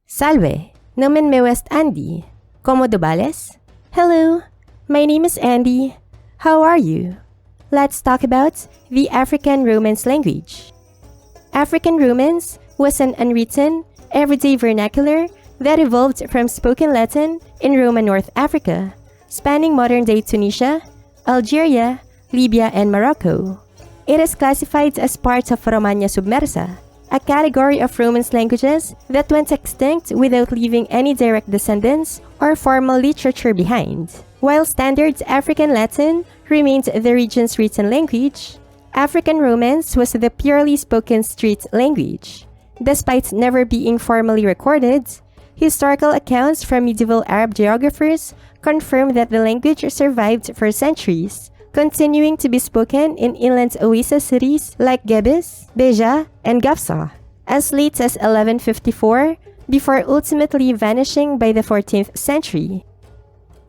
Salbe, Nomen Andi, Komodo bales? Hello, my name is Andi. How are you? Let's talk about the African Romance language. African Romance was an unwritten, everyday vernacular that evolved from spoken Latin in Roman North Africa, spanning modern-day Tunisia, Algeria, Libya, and Morocco. It is classified as part of Romagna Submersa, a category of Romance languages that went extinct without leaving any direct descendants or formal literature behind. While Standard African Latin remained the region's written language, African Romance was the purely spoken street language. Despite never being formally recorded, historical accounts from medieval Arab geographers confirm that the language survived for centuries, continuing to be spoken in inland oasis cities like Gebes, Beja, and Gafsa, as late as 1154, before ultimately vanishing by the 14th century.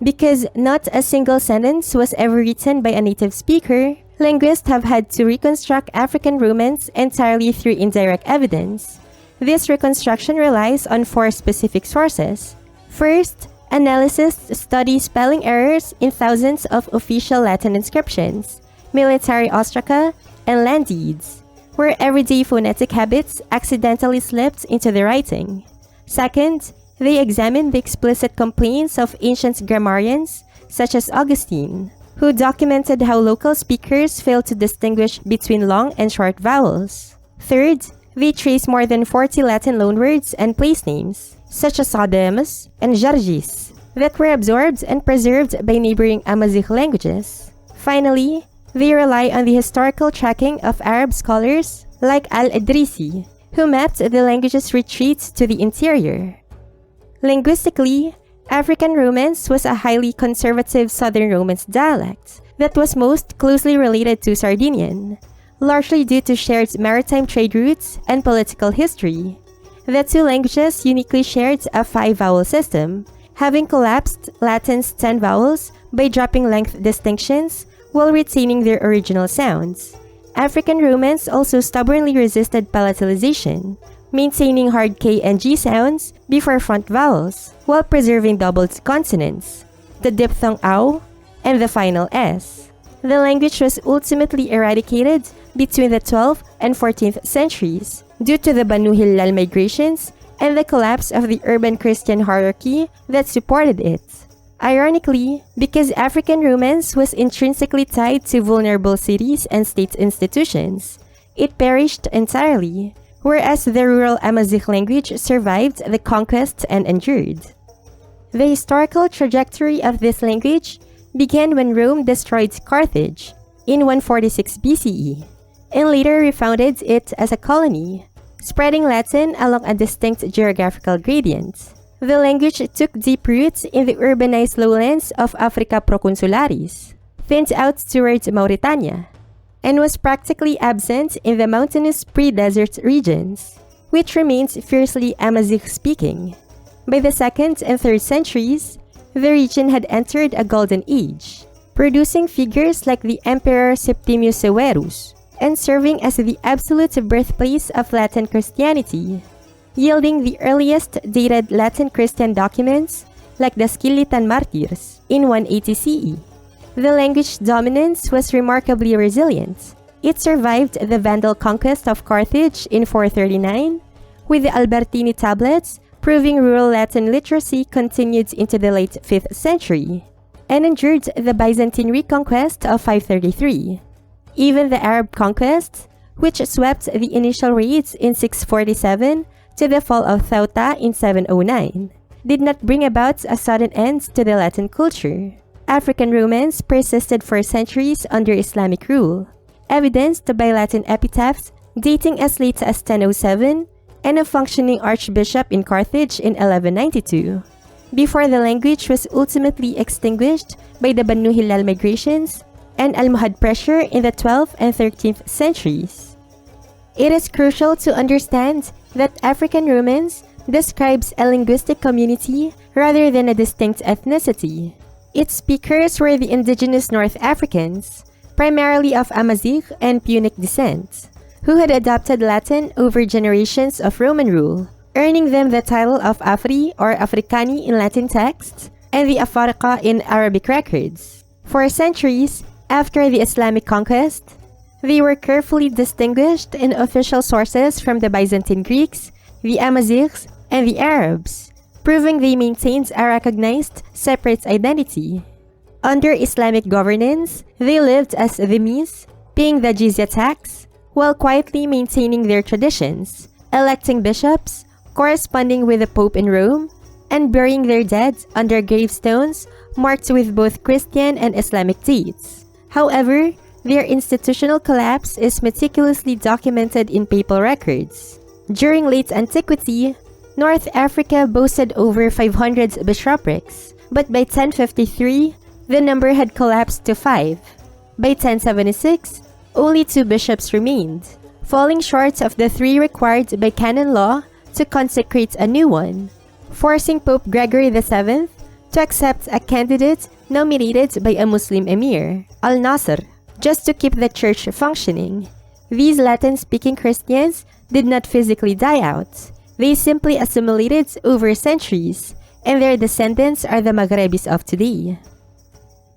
Because not a single sentence was ever written by a native speaker, linguists have had to reconstruct African Romance entirely through indirect evidence. This reconstruction relies on four specific sources. First, analysts study spelling errors in thousands of official Latin inscriptions, military ostraca, and land deeds, where everyday phonetic habits accidentally slipped into the writing. Second, they examine the explicit complaints of ancient grammarians, such as Augustine, who documented how local speakers failed to distinguish between long and short vowels. Third, they trace more than 40 Latin loanwords and place names, such as Sademus and Jargis, that were absorbed and preserved by neighboring Amazigh languages. Finally, they rely on the historical tracking of Arab scholars like Al-Idrisi, who mapped the language's retreat to the interior. Linguistically, African Romance was a highly conservative Southern Romance dialect that was most closely related to Sardinian, largely due to shared maritime trade routes and political history. The two languages uniquely shared a 5-vowel system, having collapsed Latin's 10 vowels by dropping length distinctions while retaining their original sounds. African Romance also stubbornly resisted palatalization, maintaining hard K and G sounds before front vowels, while preserving doubled consonants, the diphthong ow, and the final S. The language was ultimately eradicated between the 12th and 14th centuries due to the Banu Hilal migrations and the collapse of the urban Christian hierarchy that supported it. Ironically, because African Romance was intrinsically tied to vulnerable cities and state institutions, it perished entirely, whereas the rural Amazigh language survived the conquest and endured. The historical trajectory of this language began when Rome destroyed Carthage in 146 BCE, and later refounded it as a colony, spreading Latin along a distinct geographical gradient. The language took deep roots in the urbanized lowlands of Africa Proconsularis, thinned out toward Mauritania, and was practically absent in the mountainous pre-desert regions, which remains fiercely Amazigh-speaking. By the 2nd and 3rd centuries, the region had entered a golden age, producing figures like the Emperor Septimius Severus, and serving as the absolute birthplace of Latin Christianity, yielding the earliest dated Latin Christian documents like the Scilitan Martyrs in 180 CE. The language dominance was remarkably resilient. It survived the Vandal conquest of Carthage in 439, with the Albertini tablets proving rural Latin literacy continued into the late 5th century, and endured the Byzantine reconquest of 533. Even the Arab conquest, which swept the initial raids in 647 to the fall of Ceuta in 709, did not bring about a sudden end to the Latin culture. African Romance persisted for centuries under Islamic rule, evidenced by Latin epitaphs dating as late as 1007 and a functioning archbishop in Carthage in 1192, before the language was ultimately extinguished by the Banu Hilal migrations and Almohad pressure in the 12th and 13th centuries. It is crucial to understand that African Romance describes a linguistic community rather than a distinct ethnicity. Its speakers were the indigenous North Africans, primarily of Amazigh and Punic descent, who had adopted Latin over generations of Roman rule, earning them the title of Afri or Africani in Latin texts and the Afariqa in Arabic records. For centuries after the Islamic conquest, they were carefully distinguished in official sources from the Byzantine Greeks, the Amazighs, and the Arabs, proving they maintained a recognized separate identity. Under Islamic governance, they lived as dhimmis, paying the jizya tax, while quietly maintaining their traditions, electing bishops, corresponding with the Pope in Rome, and burying their dead under gravestones marked with both Christian and Islamic dates. However, their institutional collapse is meticulously documented in papal records. During late antiquity, North Africa boasted over 500 bishoprics, but by 1053, the number had collapsed to 5. By 1076, only 2 bishops remained, falling short of the 3 required by canon law to consecrate a new one, forcing Pope Gregory VII to accept a candidate nominated by a Muslim emir, Al-Nasr, just to keep the church functioning. These Latin-speaking Christians did not physically die out. They simply assimilated over centuries, and their descendants are the Maghrebis of today.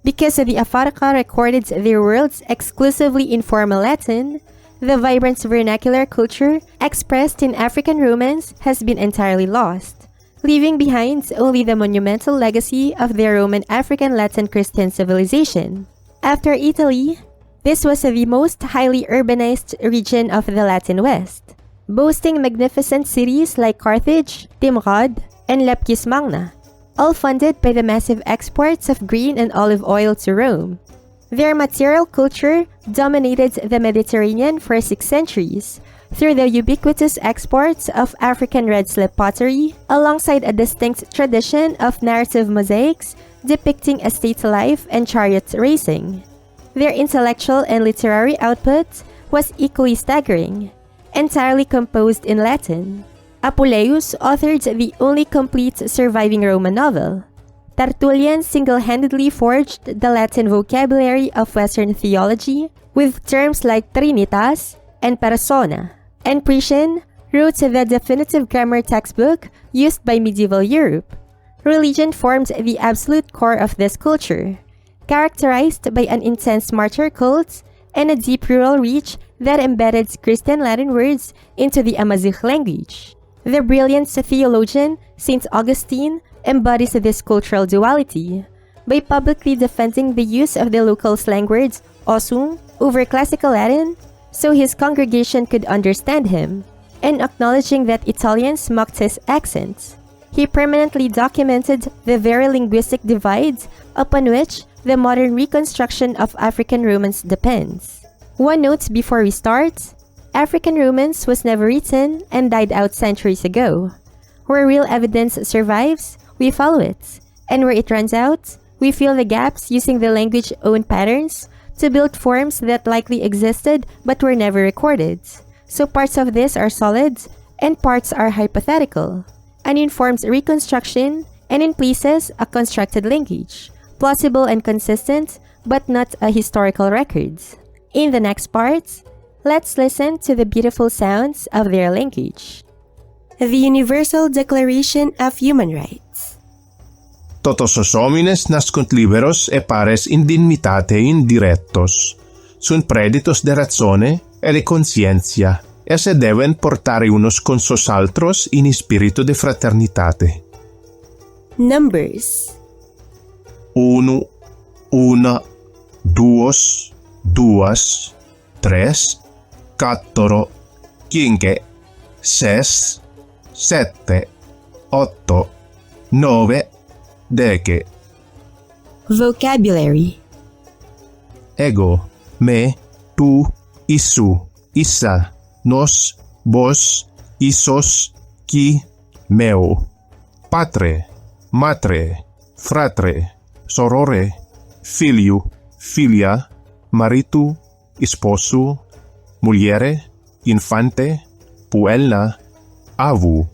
Because the Afariqa recorded their words exclusively in formal Latin, the vibrant vernacular culture expressed in African Romance has been entirely lost, leaving behind only the monumental legacy of their Roman African Latin Christian civilization. After Italy, this was the most highly urbanized region of the Latin West, boasting magnificent cities like Carthage, Timrod, and Leptis Magna, all funded by the massive exports of grain and olive oil to Rome. Their material culture dominated the Mediterranean for 6 centuries through the ubiquitous exports of African red slip pottery, alongside a distinct tradition of narrative mosaics depicting estate life and chariot racing. Their intellectual and literary output was equally staggering, entirely composed in Latin. Apuleius authored the only complete surviving Roman novel. Tertullian single-handedly forged the Latin vocabulary of Western theology with terms like trinitas and persona. And Priscian wrote the definitive grammar textbook used by medieval Europe. Religion formed the absolute core of this culture, characterized by an intense martyr cult and a deep rural reach that embedded Christian Latin words into the Amazigh language. The brilliant theologian St. Augustine embodies this cultural duality by publicly defending the use of the local slang words osum over classical Latin so his congregation could understand him, and acknowledging that Italians mocked his accent. He permanently documented the very linguistic divides upon which the modern reconstruction of African Romance depends. One note before we start: African Romance was never written and died out centuries ago. Where real evidence survives, we follow it, and where it runs out, we fill the gaps using the language's own patterns to build forms that likely existed but were never recorded. So parts of this are solid, and parts are hypothetical. An informed reconstruction, and in places, a constructed language, plausible and consistent, but not a historical record. In the next part, let's listen to the beautiful sounds of their language. The Universal Declaration of Human Rights. Todos os homines nascunt liberos e pares in dignitate indirectos, sunt preditos de razone e de conscientia, e se deben portare unos con sos altros in spirito de fraternitate. Numbers. 1, una, duos, duas, tres, quattro, cinque, ses, sette, otto, nove, dece. Vocabulary. Ego, me, tu, isu, issa, nos, vos, isos, qui, meu. Patre, matre, fratre, sorore, filiu, filia, maritu, esposu, muliere, infante, puella, avu,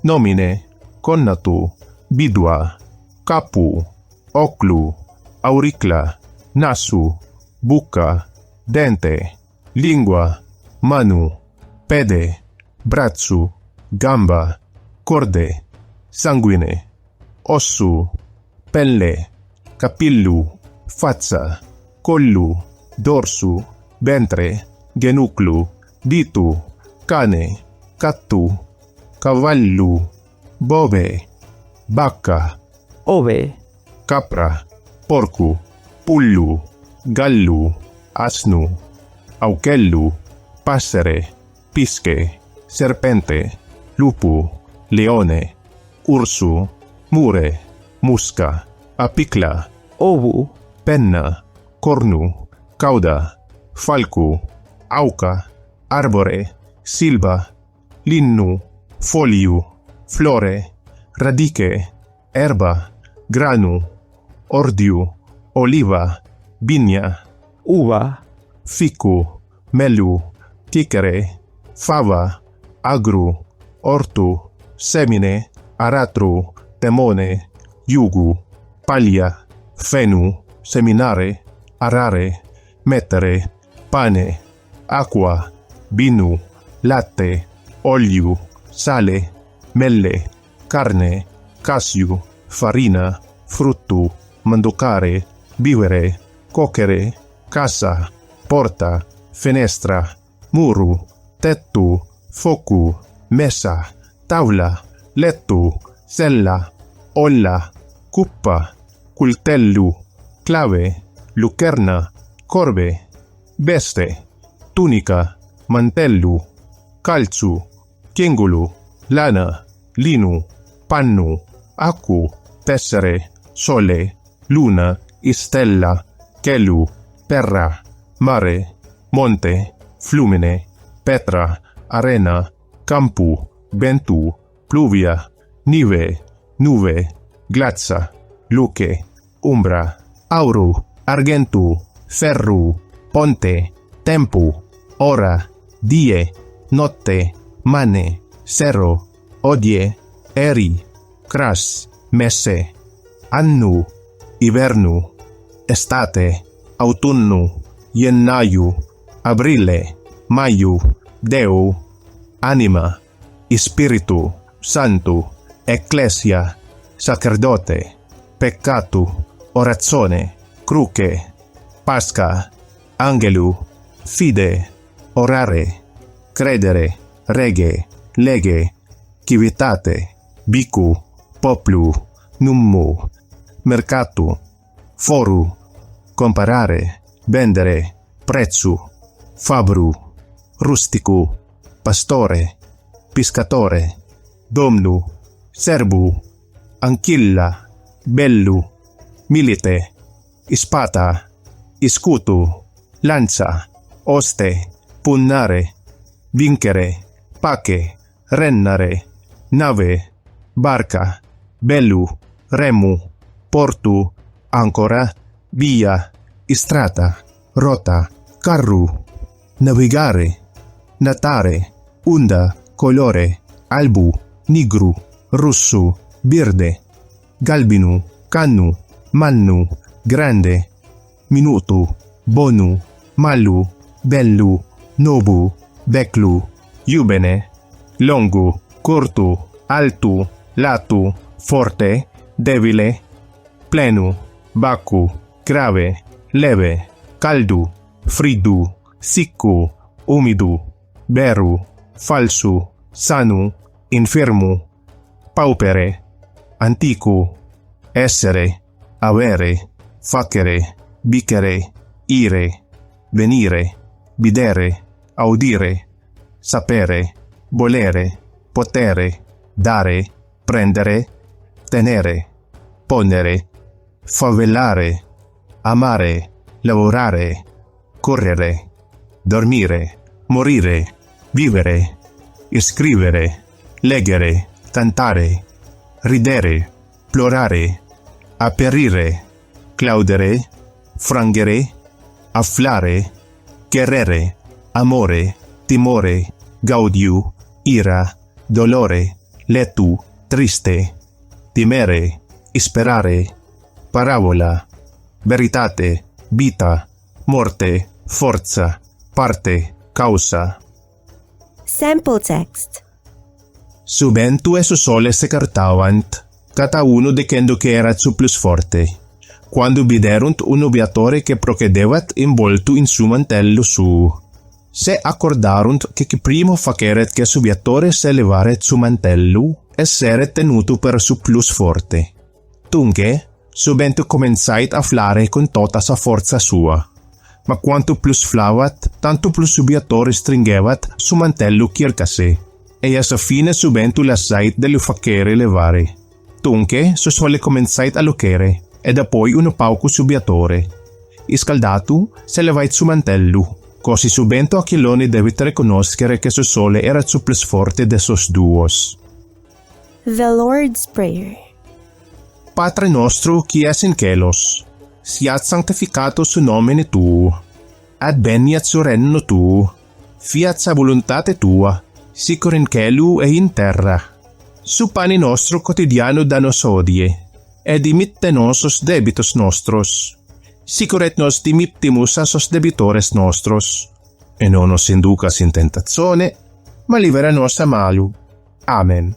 nomine, connatu, bidua, capu, oclu, auricla, nasu, bucca, dente, lingua, manu, pede, braccio, gamba, corde, sanguine, ossu, pelle, capillu, faccia, collu, dorsu, ventre, genuclu, ditu, cane, cattu, cavallu, bove, vacca, ove, capra, porcu, pullu, gallu, asnu, aucellu, passere, pisce, serpente, lupu, leone, ursu, mure, musca, apicla, ovu, penna, cornu, cauda, falcu, auca, arbore, silva, linnu, foliu, flore, radice, erba, granu, ordiu, oliva, vigna, uva, ficu, melu, chicere, fava, agru, ortu, semine, aratru, temone, iugu, paglia, fenu, seminare, arare, mettere, pane, acqua, vinu, latte, olio, sale, melle, carne, cassiu, farina, frutto, manducare, vivere, cocere, casa, porta, finestra, muru, tetto, focu, mesa, tavola, letto, sella, olla, cuppa, coltello, clave, lucerna, corbe, veste, tunica, mantello, calzu, chiengolo, lana, linu, pannu, acqua, tessere, sole, luna, stella, chelu, terra, mare, monte, flumine, petra, arena, campu, vento, pluvia, nive, nuve, glazza, luce, umbra, auro, argento, ferro, ponte, tempo, ora, die, notte, mane, sero, odie, eri, cras, messe, annu, ivernu, estate, autunno, gennaio, aprile, maio, deo, anima, spiritu, santo, ecclesia, sacerdote, peccato, orazione, cruce, pasca, angelu, fide, orare, credere, rege, lege, civitate, bicu, poplu, nummu, mercato, foru, comparare, vendere, prezzo, fabru, rustico, pastore, pescatore, domnu, serbu, anchilla, bellu, milite, spada, scudo, lancia, oste, punnare, vincere, pace, rennare, nave, barca, bellu, remu, portu, ancora, via, strada, rota, carru, navigare, natare, onda, colore, albu, nigru, rosso, verde, galbinu, cannu, mannu, grande, minuto, bonu, malu, bellu, nobu, beclu, iubene, longu, corto, alto, lato, forte, debile, plenu, bacu, grave, leve, caldu, fridu, siccu, umidu, veru, falsu, sanu, infermu, paupere, antico, essere, avere, facere, bicere, ire, venire, videre, audire, sapere, volere, potere, dare, prendere, tenere, ponere, favellare, amare, lavorare, correre, dormire, morire, vivere, scrivere, leggere, cantare, ridere, plorare, apparire, claudere, frangere, afflare, querere, amore, timore, gaudiu, ira, dolore, letu, triste, timere, sperare, parabola, veritate, vita, morte, forza, parte, causa. Sample text. Subentu e sole secartavant, cata uno dicendo che erat su plus forte. Quando viderunt un obiatore che procedevat involto in su mantello su. Se accordarunt che primo faceret che subiatore se levaret su mantello, essere tenuto per su plus forte. Tunque, subentu comenzait a flare con tota sa forza sua. Ma quanto plus flavat, tanto plus subiatore stringevat su mantello circase. E a sa fine subentu lasait dello facere levare. Tunque, sole comenzait a lucere, ed poi uno pauco subiatore. Iscaldato, se levait su mantello. Così subento a Chiloni debit riconoscere che sole era su plus forte de sos duos. The Lord's Prayer. Patre nostro qui es in celos, siat sanctificato su nomine tuo, adveniat su regno tuo, fiat sa voluntate tua, sicur in celu e in terra. Su pane nostro quotidiano da nos odie, ed dimitte nos os debitos nostros, sicur et nos dimittimus a sos debitores nostros, e non nos inducas in tentazione, ma libera nos a malo. Amen.